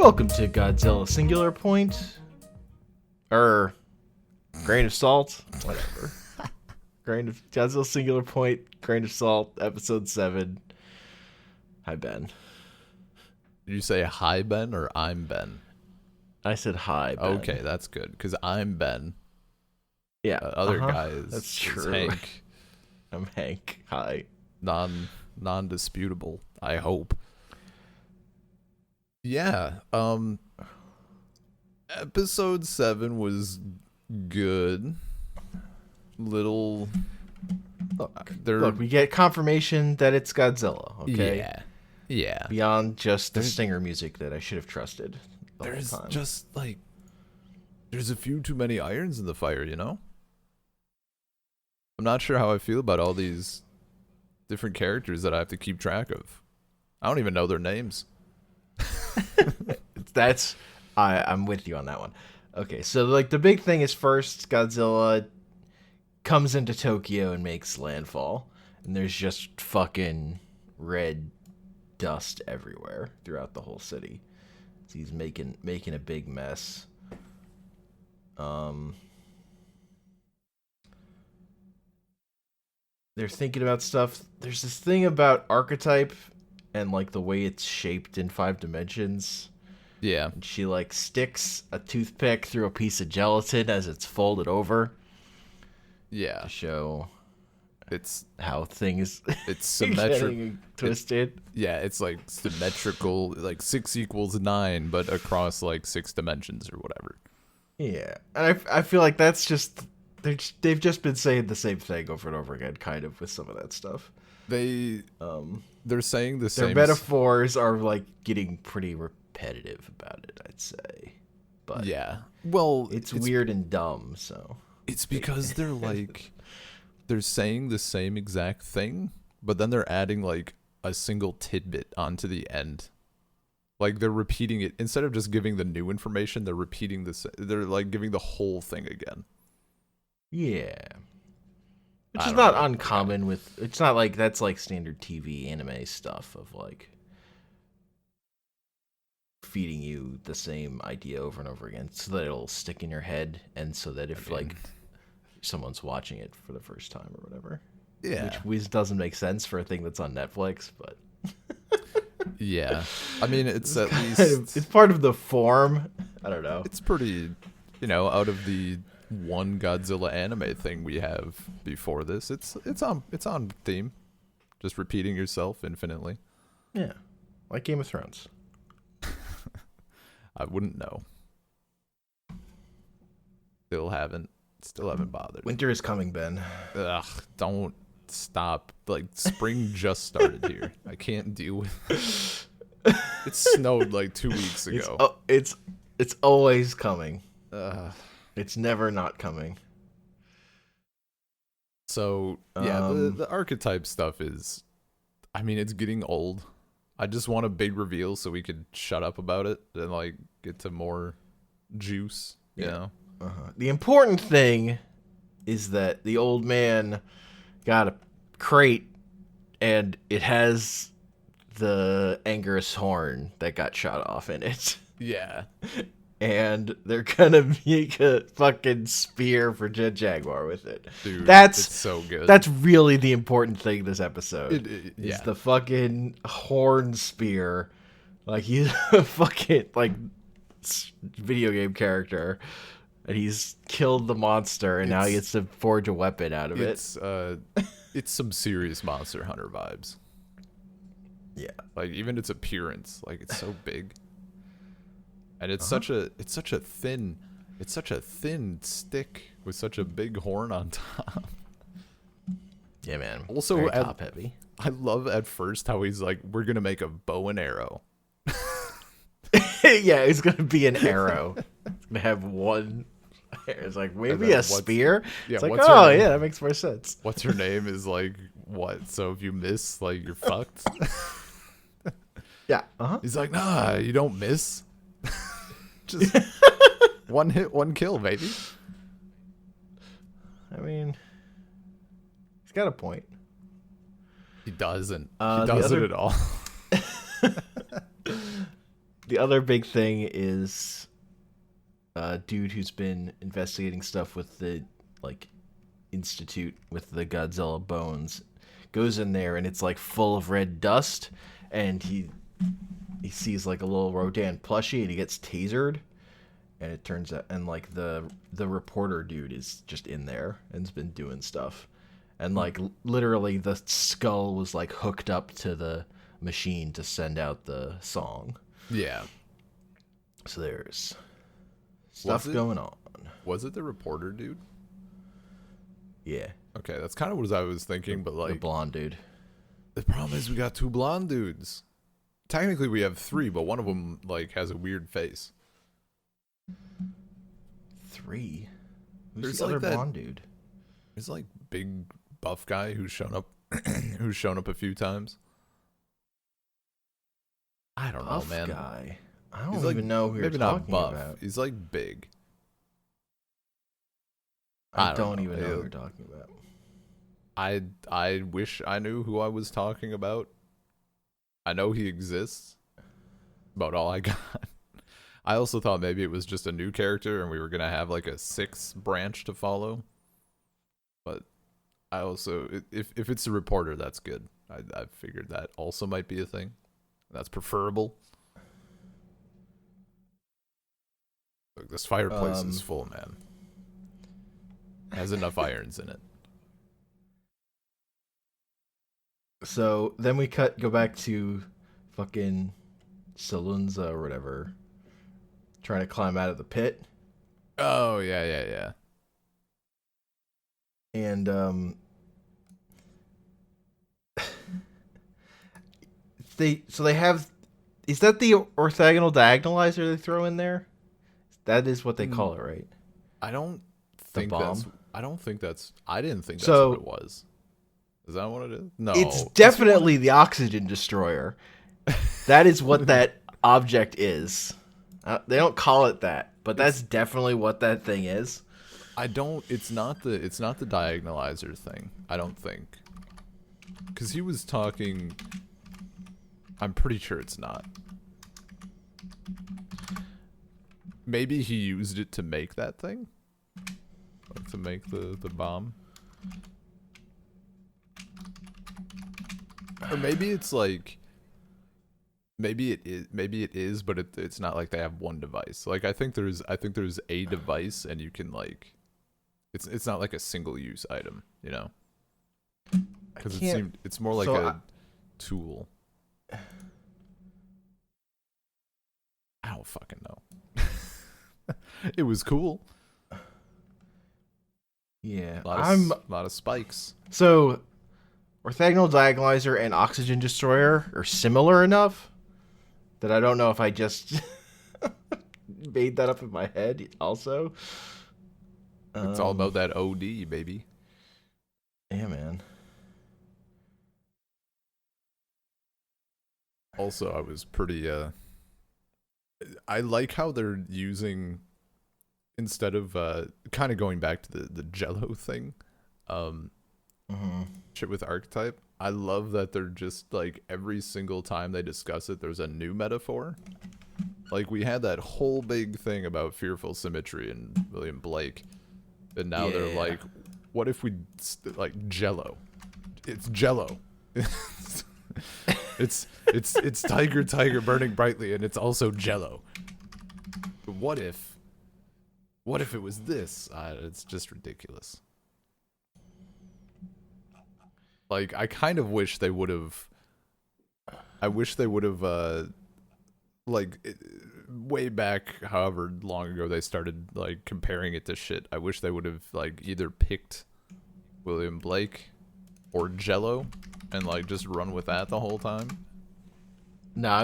Welcome to Godzilla Singular Point. Grain of salt. Whatever. Godzilla Singular Point, Grain of Salt, Episode 7. Hi, Ben. Did you say hi, Ben, or I'm Ben? I said hi, Ben. Okay, that's good, because I'm Ben. Yeah. Other guy is, that's true. is Hank. I'm Hank. Hi. Non-disputable, I hope. Yeah, Episode 7 was good. Look, we get confirmation that it's Godzilla, okay? Yeah. Beyond just the stinger music that I should have trusted the whole There's time. just, there's a few too many irons in the fire, you know? I'm not sure how I feel about all these different characters that I have to keep track of. I don't even know their names. I'm with you on that one. Okay, so the big thing is first Godzilla comes into Tokyo and makes landfall, and there's just fucking red dust everywhere throughout the whole city. So he's making a big mess. They're thinking about stuff. There's this thing about archetype and the way it's shaped in 5 dimensions. Yeah. And she sticks a toothpick through a piece of gelatin as it's folded over. Yeah. To show it's how things it's symmetrical, twisted. It's symmetrical, 6 equals 9, but across 6 dimensions or whatever. Yeah, and I feel like that's just they've just been saying the same thing over and over again, kind of, with some of that stuff. They're saying the same. Their metaphors are getting pretty repetitive about it, I'd say. But yeah, well, it's weird and dumb. So it's because they're saying the same exact thing, but then they're adding a single tidbit onto the end. They're repeating it instead of just giving the new information. They're repeating this. They're giving the whole thing again. Yeah, which is not uncommon with. It's not that's standard TV anime stuff of feeding you the same idea over and over again, so that it'll stick in your head, and so that if someone's watching it for the first time or whatever. Yeah, which doesn't make sense for a thing that's on Netflix, but. Yeah, I mean, it's at least it's part of the form. I don't know. It's pretty, out of the one Godzilla anime thing we have before this, it's on theme, just repeating yourself infinitely. Yeah, like Game of Thrones. I wouldn't know. Still haven't bothered. Winter is coming, Ben. Ugh, don't stop. Spring just started here. I can't deal with it. It snowed 2 weeks ago. It's always coming. It's never not coming. So yeah, the archetype stuff is, it's getting old. I just want a big reveal so we could shut up about it and get to more juice. You know. The important thing is that the old man got a crate, and it has the Anger's horn that got shot off in it. Yeah. And they're gonna make a fucking spear for Jet Jaguar with it. Dude, it's so good. That's really the important thing this episode. It's the fucking horn spear. He's a fucking video game character, and he's killed the monster, and now he gets to forge a weapon out of it. It's some serious Monster Hunter vibes. Yeah, even its appearance, it's so big, and it's such a thin stick with such a big horn on top. Yeah, man. Also, very top heavy. I love at first how he's we're gonna make a bow and arrow. Yeah, it's gonna be an arrow. It's gonna have one. It's maybe a spear. Yeah, it's yeah, that makes more sense. What's her name is what? So if you miss, you're fucked. Yeah. He's nah, you don't miss. Just one hit, one kill, baby. He's got a point. He doesn't. He doesn't at all. The other big thing is a dude who's been investigating stuff with the like institute with the Godzilla bones goes in there and it's like full of red dust, and he sees like a little Rodan plushie and he gets tasered, and it turns out and like the reporter dude is just in there and's been doing stuff, and like literally the skull was like hooked up to the machine to send out the song. Yeah. So there's stuff going on. Was it the reporter dude? Yeah. Okay, that's kind of what I was thinking, but like the blonde dude. the problem is we got two blonde dudes. Technically we have three, but one of them like has a weird face. Three? Who's There's the like other that blonde dude? There's like big buff guy who's shown up who's shown up a few times. I don't Buff know, man. guy. I don't He's like, even know who you're maybe talking not buff. about. He's like big. I I don't don't even know. know who you're talking about. I wish I knew who I was talking about. I know he exists. About all I got. I also thought maybe it was just a new character and we were gonna have like a 6th branch to follow. But I also, if it's a reporter, that's good. I figured that also might be a thing. That's preferable. Look, this fireplace is full, man. Has enough irons in it. So then we go back to fucking Salunza or whatever, trying to climb out of the pit. Oh yeah. And they have, is that the orthogonal diagonalizer they throw in there? That is what they call it, right? I don't think bomb? I didn't think that's So- what it was. Is that what it is? No. It's definitely the oxygen destroyer. That is what that object is. They don't call it that, but that's definitely what that thing is. It's not the diagonalizer thing, I don't think. Cuz he was talking, I'm pretty sure it's not. Maybe he used it to make that thing? Like to make the bomb? Or maybe it's like, maybe it is, but it's not like they have one device. Like I think there's a device and you can like, it's not like a single use item, you know? Because it's more like a tool. I don't fucking know. It was cool. Yeah, A lot of spikes. So orthogonal diagonalizer and oxygen destroyer are similar enough that I don't know if I just made that up in my head also. It's all about that OD, baby. Yeah, man. Also, I was pretty I like how they're using, instead of kind of going back to the Jello thing, shit with archetype. I love that they're just like every single time they discuss it, there's a new metaphor. Like we had that whole big thing about fearful symmetry and William Blake, and now they're like, what if we like Jello? It's Jello. It's tiger burning brightly, and it's also Jello. But what if it was this? It's just ridiculous. Like I kind of wish they would have. I wish they would have way back, however long ago they started like comparing it to shit. I wish they would have like either picked William Blake or Jello and like just run with that the whole time. No, I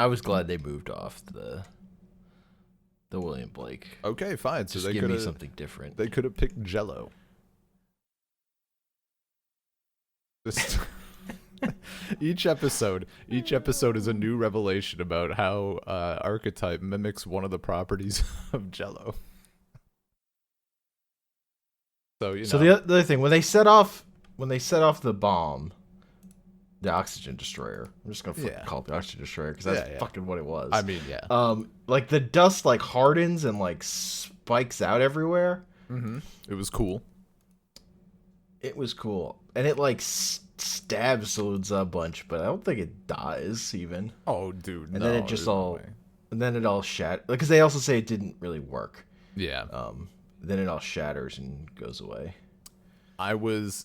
was glad they moved off the William Blake. Okay, fine. So Just they give me could something different. They could have picked Jello. This each episode is a new revelation about how archetype mimics one of the properties of Jello. So you know. So the other thing, when they set off the bomb, The oxygen destroyer. I'm just gonna fucking Yeah. call it the oxygen destroyer because that's Yeah, yeah. fucking what it was. I mean, yeah. Like the dust like hardens and like spikes out everywhere. It was cool. It was cool, and it like stabs Saludza a bunch, but I don't think it dies even. Oh, dude, And no. then it just there's no all, way. and then it all because they also say it didn't really work. Yeah. Then it all shatters and goes away.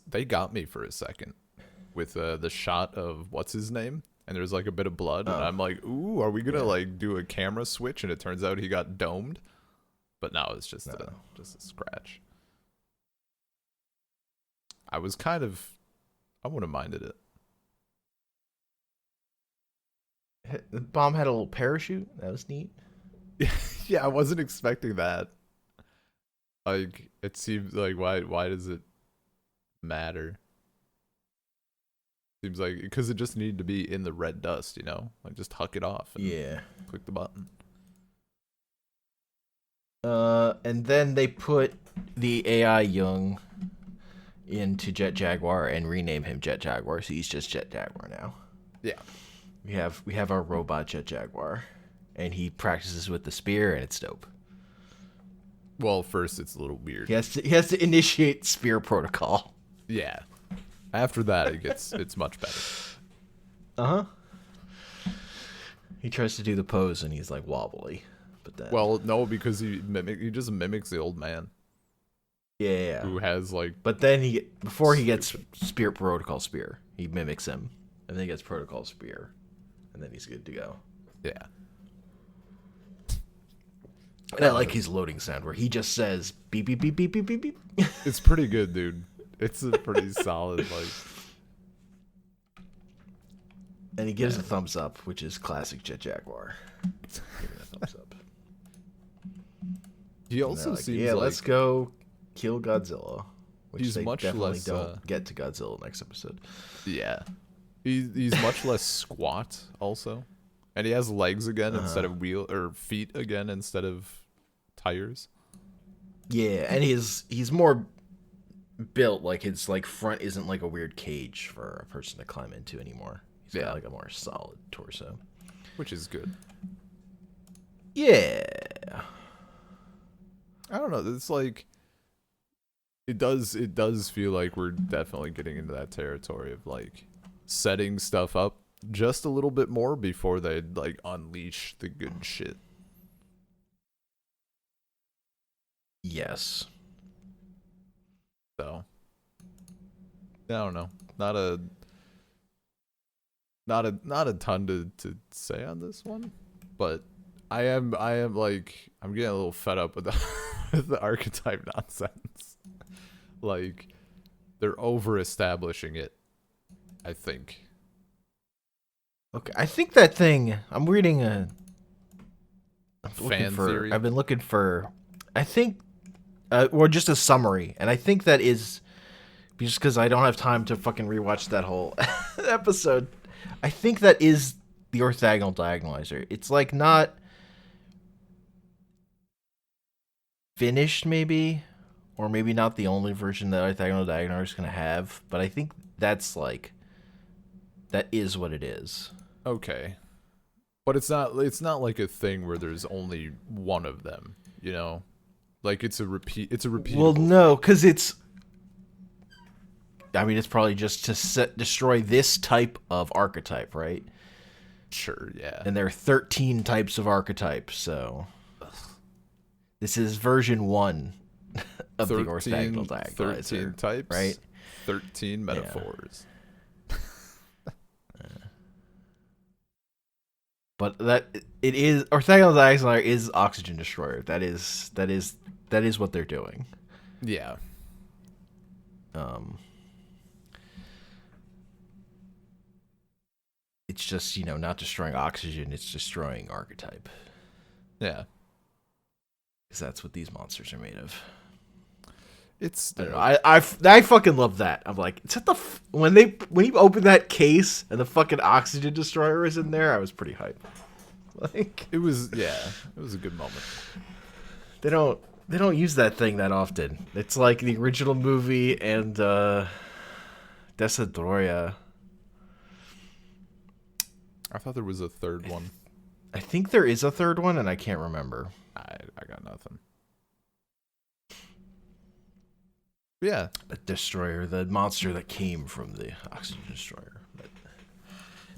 They got me for a second with the shot of what's his name, and there's like a bit of blood, and I'm like, ooh, are we gonna like do a camera switch? And it turns out he got domed, but no, it's just a scratch. I wouldn't have minded it. The bomb had a little parachute. That was neat. Yeah, I wasn't expecting that. Like, it seems like why does it matter? Seems like because it just needed to be in the red dust, you know, like just huck it off. And click the button. And then they put the AI Young into Jet Jaguar and rename him Jet Jaguar, so he's just Jet Jaguar now. Yeah. We have our robot Jet Jaguar, and he practices with the spear, and it's dope. Well, first it's a little weird. He has to initiate spear protocol. Yeah. After that, it's much better. He tries to do the pose, and he's like wobbly. But then, well, no, because he just mimics the old man. Yeah. Who has like? But then before he gets spear protocol spear, he mimics him, and then he gets protocol spear, and then he's good to go. Yeah. And I like his loading sound where he just says beep beep beep beep beep beep beep. It's pretty good, dude. It's a pretty solid like. And he gives a thumbs up, which is classic Jet Jaguar. Giving a thumbs up. He also like, seems like, like let's go kill Godzilla. Which he's they much definitely less don't get to Godzilla next episode. Yeah, he's much less squat also, and he has legs again instead of feet again instead of tires. Yeah, and he's more built, like his like front isn't like a weird cage for a person to climb into anymore. He's got like a more solid torso, which is good. Yeah. I don't know. It's like it does feel like we're definitely getting into that territory of like setting stuff up just a little bit more before they like unleash the good shit. Yes. So I don't know. Not a ton to say on this one, but I am like I'm getting a little fed up with the archetype nonsense. Like they're over establishing it, I think. Okay, I think that thing I'm reading fan theory. I've been looking for I think or just a summary, and I think that is just because I don't have time to fucking rewatch that whole episode. I think that is the orthogonal diagonalizer. It's like not finished, maybe, or maybe not the only version that orthogonal diagonalizer is going to have, but I think that's like that is what it is. Okay, but it's not like a thing where there's only one of them, you know, like it's a repeat. It's a repeat. Well, no, because it's. I mean, it's probably just to destroy this type of archetype, right? Sure, yeah. And there are 13 types of archetypes, so this is version 1 of the orthogonal diagonalizer. 13 types, right? 13 metaphors. Yeah. But that it is orthogonal diagonalizer is oxygen destroyer. That is what they're doing. Yeah. It's just, not destroying oxygen, it's destroying archetype. Yeah. Because that's what these monsters are made of. It's I don't know, I fucking love that. I'm like, is that when you open that case and the fucking oxygen destroyer is in there, I was pretty hyped. Like it was a good moment. They don't use that thing that often. It's like the original movie and Desadroya. I thought there was a third one. I think there is a third one, and I can't remember. I got nothing. Yeah. The destroyer, the monster that came from the oxygen destroyer. But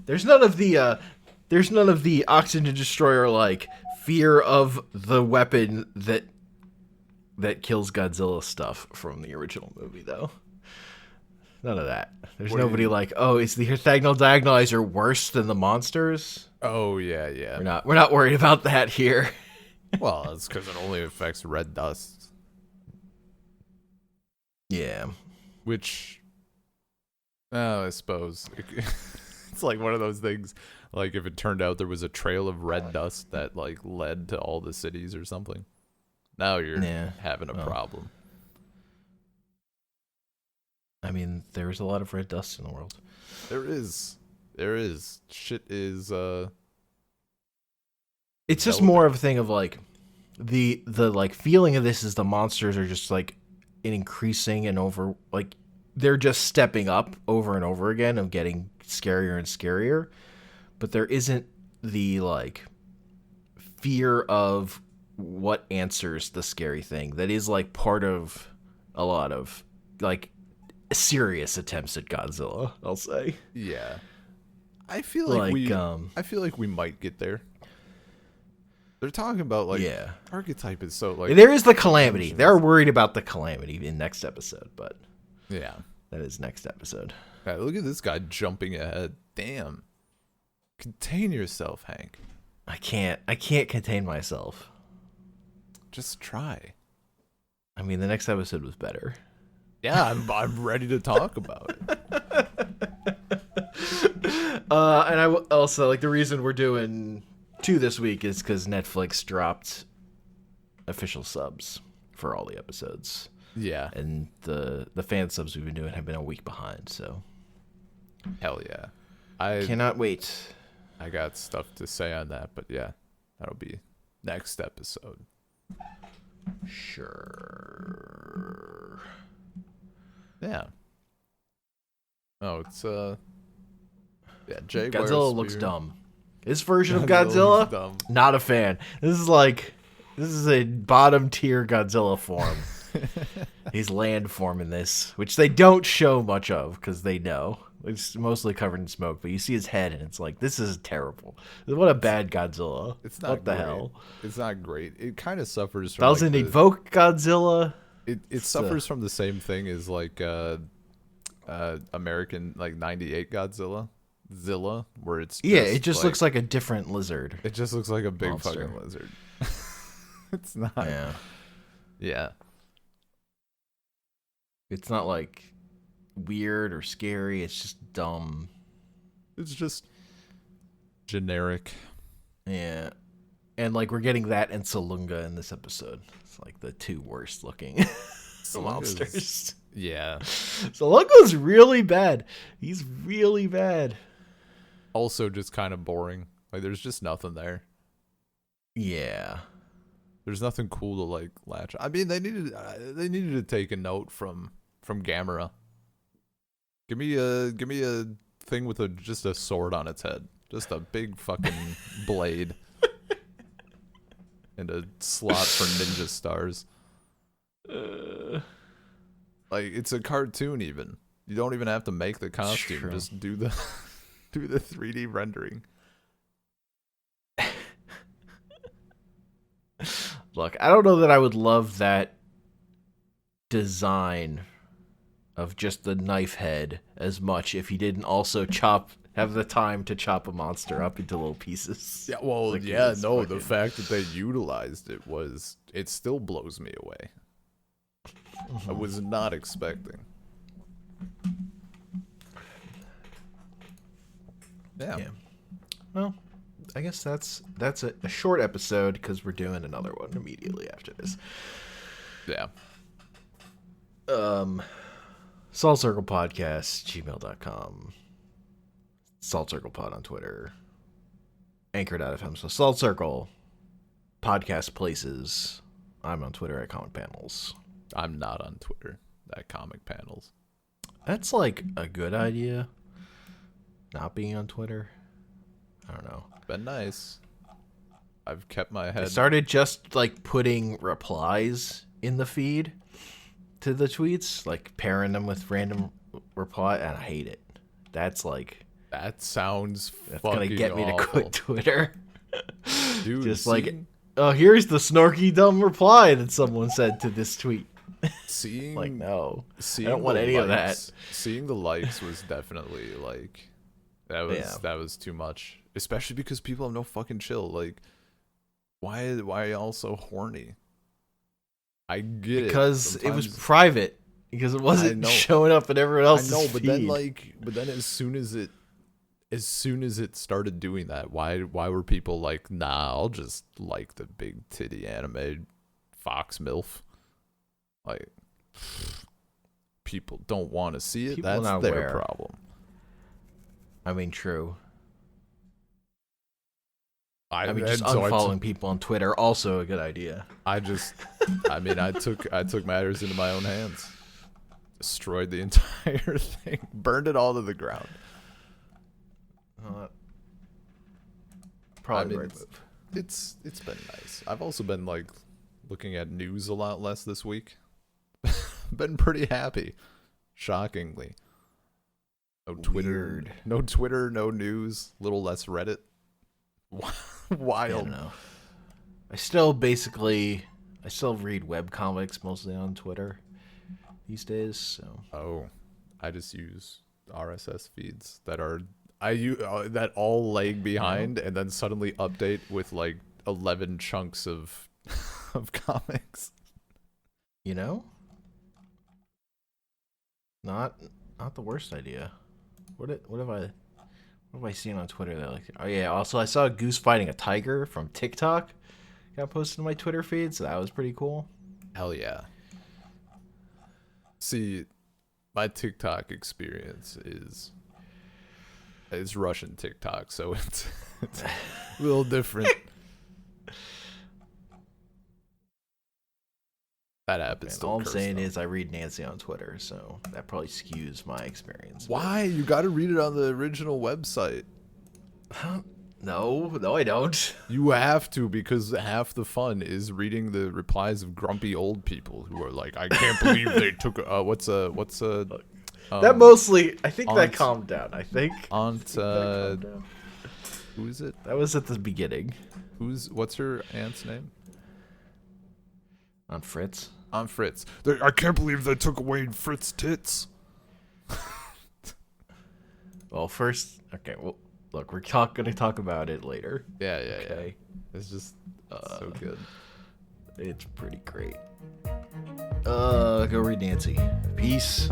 there's none of the oxygen destroyer like fear of the weapon that kills Godzilla stuff from the original movie, though. None of that. There's nobody like, oh, is the orthogonal diagonalizer worse than the monsters? Oh yeah. We're not worried about that here. Well, it's because it only affects red dust. Yeah. Which, I suppose it's like one of those things. Like if it turned out there was a trail of red dust that like led to all the cities or something, now you're having a problem. I mean, there's a lot of red dust in the world. There is. Shit is. It's just more of a thing of like the like feeling of this is the monsters are just like increasing and over, like they're just stepping up over and over again of getting scarier and scarier, but there isn't the like fear of what answers the scary thing that is like part of a lot of like serious attempts at Godzilla, I'll say. Yeah. I feel like we might get there. They're talking about like archetype is so like there is the calamity. They're worried about the calamity in next episode, but yeah, that is next episode. Yeah, look at this guy jumping ahead. Damn. Contain yourself, Hank. I can't contain myself. Just try. I mean, the next episode was better. Yeah, I'm ready to talk about it. And I also like the reason we're doing 2 this week is because Netflix dropped official subs for all the episodes. Yeah, and the fan subs we've been doing have been a week behind. So hell yeah, I cannot wait. I got stuff to say on that, but yeah, that'll be next episode. Sure. Yeah. Oh, it's Jaguar Godzilla looks dumb. This version of Godzilla, not a fan. This is a bottom tier Godzilla form. He's land form in this, which they don't show much of because they know it's mostly covered in smoke. But you see his head, and it's like, this is terrible. What a bad Godzilla. It's not. What the hell? It's not great. It kind of suffers from. Doesn't evoke Godzilla. It suffers from the same thing as like American like '98 Godzilla. Zilla, where it's it just looks like a different lizard. It just looks like a big fucking lizard. It's not. Yeah. It's not like weird or scary. It's just dumb. It's just generic. Yeah. And like we're getting that and Salunga in this episode. It's like the 2 worst looking monsters. Yeah. Salunga's really bad. He's really bad. Also just kind of boring. Like there's just nothing there. Yeah. There's nothing cool to like latch. I mean, they needed to take a note from Gamera. Give me a thing with just a sword on its head. Just a big fucking blade. And a slot for ninja stars. Like it's a cartoon even. You don't even have to make the costume. Just do the 3D rendering. Look, I don't know that I would love that design of just the knife head as much if he didn't also have the time to chop a monster up into little pieces. Yeah, well, like the fact that they utilized it still blows me away. I was not expecting. Yeah. Well, I guess that's a short episode because we're doing another one immediately after this. Yeah. Salt Circle Podcast, gmail.com. Salt Circle Pod on Twitter. Anchor.fm. So Salt Circle podcast places. I'm on Twitter at Comic Panels. I'm not on Twitter at Comic Panels. That's like a good idea. Not being on Twitter. I don't know. Been nice. I've kept my I head. started just like putting replies in the feed to the tweets, like pairing them with random reply, and I hate it. That's like That sounds that's fucking gonna get me to awful. quit Twitter. Dude, Just like, oh, here's the snarky dumb reply that someone said to this tweet. seeing Like, no, seeing I don't want the any of that. likes- Seeing the likes was definitely like that was too much. Especially because people have no fucking chill. Like, why are y'all so horny? I get Because it. it was Sometimes- private. Because it wasn't know. showing up in everyone I else's know, but feed. then as soon as it started doing that, why were people like, nah, I'll just like the big titty anime Fox MILF? Like, people don't want to see it. People That's not their aware. problem. I mean, true. I mean, just and so unfollowing people on Twitter, also a good idea. I took matters into my own hands. Destroyed the entire thing. Burned it all to the ground. Probably I mean, the right move. It's been nice. I've also been like looking at news a lot less this week. Been pretty happy. Shockingly. No Twitter. Weird. No Twitter, no news, little less Reddit. I Wild. don't know. I still read webcomics mostly on Twitter these days. So Oh, I just use RSS feeds that are that all lag behind and then suddenly update with like 11 chunks of of comics. you know, not the worst idea. What have I seen on Twitter that like? Oh yeah. Also, I saw a goose fighting a tiger from TikTok. Got posted to my Twitter feed, so that was pretty cool. Hell yeah. See, my TikTok experience is Russian TikTok, so it's a little different. That app is And still all I'm cursed, saying though. is I read Nancy on Twitter, so that probably skews my experience. Why? You got to read it on the original website. No, I don't. You have to, because half the fun is reading the replies of grumpy old people who are like, I can't believe they took That mostly, I think that Aunt- calmed down. I think. Aunt That calmed down. who is it? That was at the beginning. What's her aunt's name? On Fritz. Aunt Fritz. I can't believe they took away Fritz's tits. Well, first, okay. Well, look, we're going to talk about it later. Yeah. Okay. It's just so good. It's pretty great. Go read Nancy. Peace.